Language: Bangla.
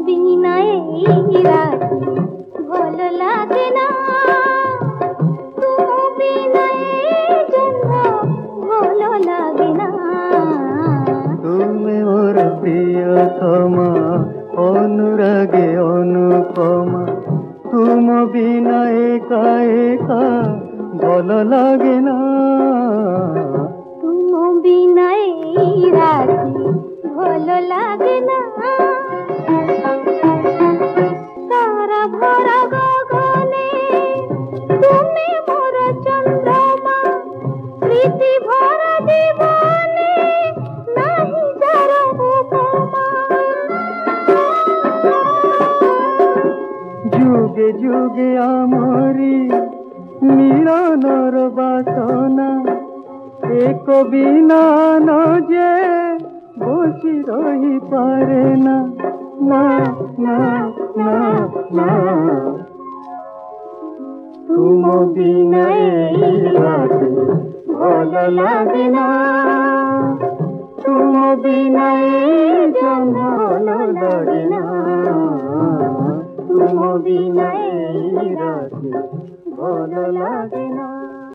বিনা এই রাতে ভালো লাগে না, তুমি বিনা এই জন্য ভালো লাগে না। তুমি মোর প্রিয়তমা, অনুরাগে অনুপমা, তুম বিনা একা একা ভালো লাগে না। তুমি বিনা এই রাতে ভালো লাগে না। তারা ভরা গগনে তুমি মোর চন্দ্রমা, প্রীতি ভরা জীবনে নাহি যার উপমা। যুগে যুগে আমরি মিলনর বাসনা, এক বিনা যে বসি রহি পারে না, না না না না। তুম বিনা এই রাতে ভালো লাগে না, তুম বিনা এই জন্য ভালো লাগে না। তুম বিনা এই রাতে ভালো লাগে না।